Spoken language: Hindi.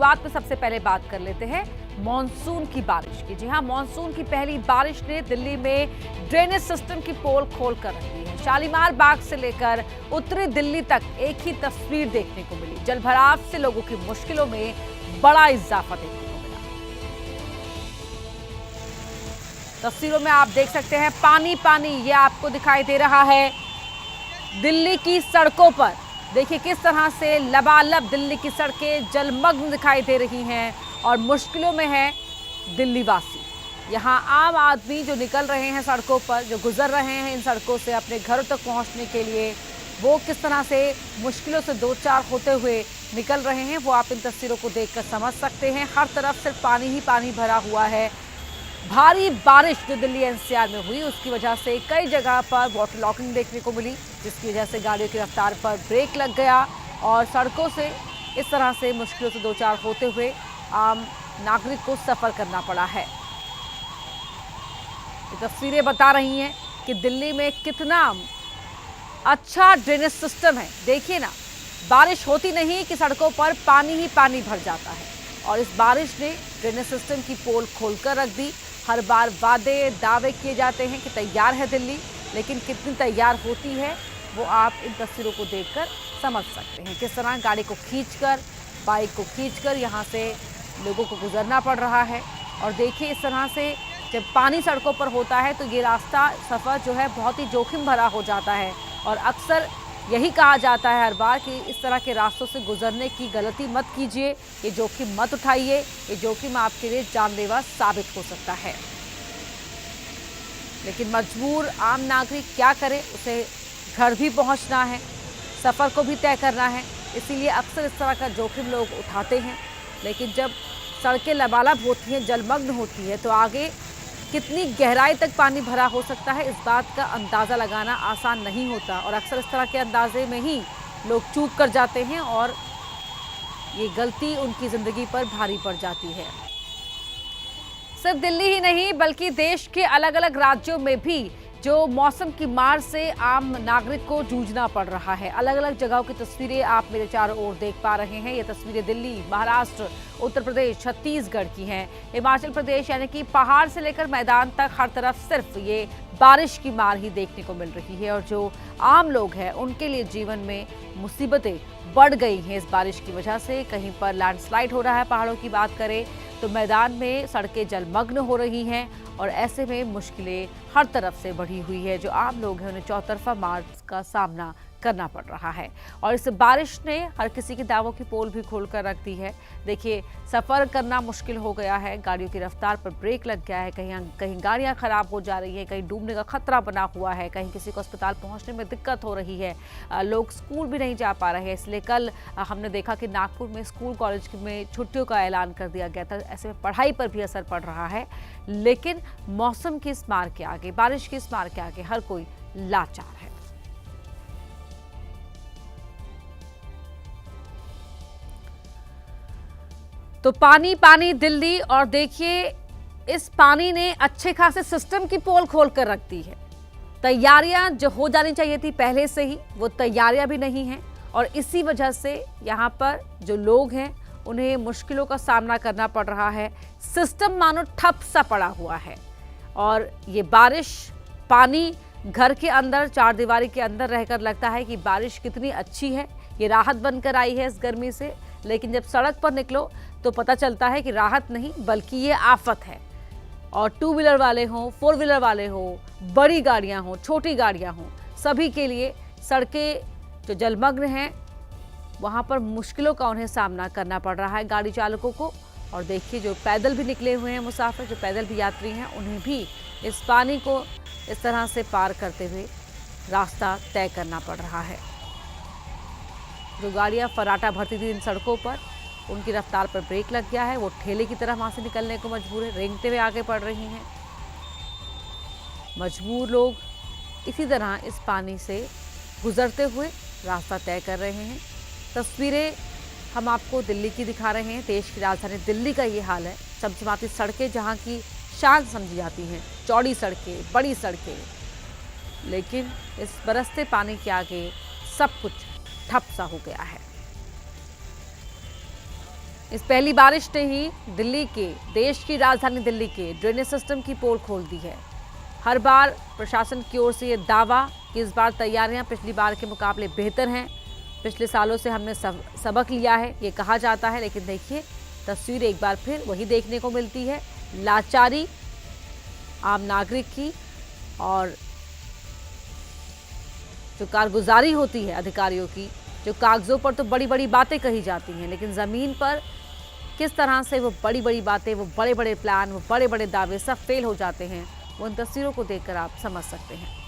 शुरुआत में सबसे पहले बात कर लेते हैं मॉनसून की बारिश की। जी हां, मॉनसून की पहली बारिश ने दिल्ली में ड्रेनेज सिस्टम की पोल खोल कर रख दी है। शालीमार बाग से लेकर उत्तरी दिल्ली तक एक ही तस्वीर देखने को मिली। जलभराव से लोगों की मुश्किलों में बड़ा इजाफा देखने को मिला। तस्वीरों में आप देख सकते हैं पानी पानी ये आपको दिखाई दे रहा है दिल्ली की सड़कों पर। देखिए किस तरह से लबालब दिल्ली की सड़कें जलमग्न दिखाई दे रही हैं और मुश्किलों में है दिल्ली वासी। यहाँ आम आदमी जो निकल रहे हैं सड़कों पर, जो गुजर रहे हैं इन सड़कों से अपने घरों तक पहुँचने के लिए, वो किस तरह से मुश्किलों से दो चार होते हुए निकल रहे हैं, वो आप इन तस्वीरों को देखकर समझ सकते हैं। हर तरफ सिर्फ पानी ही पानी भरा हुआ है। भारी बारिश जो दिल्ली एनसीआर में हुई उसकी वजह से कई जगह पर वाटर लॉकिंग देखने को मिली, जिसकी वजह से गाड़ियों की रफ्तार पर ब्रेक लग गया और सड़कों से इस तरह से मुश्किलों से दो चार होते हुए आम नागरिक को सफर करना पड़ा है। ये तस्वीरें बता रही हैं कि दिल्ली में कितना अच्छा ड्रेनेज सिस्टम है। देखिए ना, बारिश होती नहीं कि सड़कों पर पानी ही पानी भर जाता है और इस बारिश ने ड्रेनेज सिस्टम की पोल खोलकर रख दी। हर बार वादे दावे किए जाते हैं कि तैयार है दिल्ली, लेकिन कितनी तैयार होती है वो आप इन तस्वीरों को देखकर समझ सकते हैं। किस तरह गाड़ी को खींचकर, बाइक को खींचकर यहाँ से लोगों को गुजरना पड़ रहा है। और देखिए इस तरह से जब पानी सड़कों पर होता है तो ये रास्ता सफ़र जो है बहुत ही जोखिम भरा हो जाता है और अक्सर यही कहा जाता है हर बार कि इस तरह के रास्तों से गुजरने की गलती मत कीजिए, ये जोखिम मत उठाइए, ये जोखिम आपके लिए जानलेवा साबित हो सकता है। लेकिन मजबूर आम नागरिक क्या करे, उसे घर भी पहुंचना है, सफ़र को भी तय करना है, इसीलिए अक्सर इस तरह का जोखिम लोग उठाते हैं। लेकिन जब सड़कें लबालब होती हैं, जलमग्न होती है, तो आगे कितनी गहराई तक पानी भरा हो सकता है इस बात का अंदाज़ा लगाना आसान नहीं होता और अक्सर इस तरह के अंदाजे में ही लोग चूक कर जाते हैं और ये गलती उनकी ज़िंदगी पर भारी पड़ जाती है। सिर्फ दिल्ली ही नहीं बल्कि देश के अलग अलग राज्यों में भी जो मौसम की मार से आम नागरिक को जूझना पड़ रहा है। अलग अलग जगहों की तस्वीरें आप मेरे चारों ओर देख पा रहे हैं। ये तस्वीरें दिल्ली, महाराष्ट्र, उत्तर प्रदेश, छत्तीसगढ़ की हैं। हिमाचल प्रदेश यानी कि पहाड़ से लेकर मैदान तक हर तरफ सिर्फ ये बारिश की मार ही देखने को मिल रही है और जो आम लोग हैं उनके लिए जीवन में मुसीबतें बढ़ गई हैं इस बारिश की वजह से। कहीं पर लैंडस्लाइड हो रहा है, पहाड़ों की बात करें तो मैदान में सड़कें जलमग्न हो रही हैं और ऐसे में मुश्किलें हर तरफ से बढ़ी हुई है। जो आम लोग हैं उन्हें चौतरफा मार का सामना करना पड़ रहा है और इस बारिश ने हर किसी के दावों की पोल भी खोलकर रख दी है। देखिए सफ़र करना मुश्किल हो गया है, गाड़ियों की रफ्तार पर ब्रेक लग गया है, कहीं गाड़ियां खराब हो जा रही हैं, कहीं डूबने का खतरा बना हुआ है, कहीं किसी को अस्पताल पहुंचने में दिक्कत हो रही है, लोग स्कूल भी नहीं जा पा रहे हैं। इसलिए कल हमने देखा कि नागपुर में स्कूल कॉलेज में छुट्टियों का ऐलान कर दिया गया था। ऐसे में पढ़ाई पर भी असर पड़ रहा है। लेकिन मौसम की इस मार के आगे, बारिश की इस मार के आगे हर कोई लाचार है। तो पानी पानी दिल्ली और देखिए इस पानी ने अच्छे खासे सिस्टम की पोल खोल कर रख दी है। तैयारियां जो हो जानी चाहिए थी पहले से ही, वो तैयारियां भी नहीं हैं और इसी वजह से यहाँ पर जो लोग हैं उन्हें मुश्किलों का सामना करना पड़ रहा है। सिस्टम मानो ठप सा पड़ा हुआ है और ये बारिश, पानी घर के अंदर, चार दीवारी के अंदर रहकर लगता है कि बारिश कितनी अच्छी है, ये राहत बनकर आई है इस गर्मी से। लेकिन जब सड़क पर निकलो तो पता चलता है कि राहत नहीं बल्कि ये आफत है। और टू व्हीलर वाले हों, फोर व्हीलर वाले हों, बड़ी गाड़ियां हों, छोटी गाड़ियां हों, सभी के लिए सड़कें जो जलमग्न हैं वहां पर मुश्किलों का उन्हें सामना करना पड़ रहा है गाड़ी चालकों को। और देखिए जो पैदल भी निकले हुए हैं मुसाफिर, जो पैदल भी यात्री हैं, उन्हें भी इस पानी को इस तरह से पार करते हुए रास्ता तय करना पड़ रहा है। जो गाड़ियां फराटा भरती थी इन सड़कों पर, उनकी रफ्तार पर ब्रेक लग गया है, वो ठेले की तरह वहां से निकलने को मजबूर है, रेंगते हुए आगे बढ़ रही हैं। मजबूर लोग इसी तरह इस पानी से गुजरते हुए रास्ता तय कर रहे हैं। तस्वीरें हम आपको दिल्ली की दिखा रहे हैं। देश की राजधानी दिल्ली का ये हाल है। चमचमाती सड़कें जहाँ की शान समझी जाती हैं, चौड़ी सड़कें, बड़ी सड़कें, लेकिन इस बरसते पानी के आगे सब कुछ ठप सा हो गया है। इस पहली बारिश ने ही दिल्ली के, देश की राजधानी दिल्ली के ड्रेनेज सिस्टम की पोल खोल दी है। हर बार प्रशासन की ओर से ये दावा कि इस बार तैयारियां पिछली बार के मुकाबले बेहतर हैं, पिछले सालों से हमने सबक लिया है, ये कहा जाता है। लेकिन देखिए, तस्वीर एक बार फिर वही देखने को मिलती है, लाचारी आम नागरिक की, और जो कारगुजारी होती है अधिकारियों की, जो कागजों पर तो बड़ी बड़ी बातें कही जाती हैं, लेकिन ज़मीन पर किस तरह से वो बड़ी बड़ी बातें, वो बड़े बड़े प्लान, वो बड़े बड़े दावे सब फेल हो जाते हैं, वो इन तस्वीरों को देखकर आप समझ सकते हैं।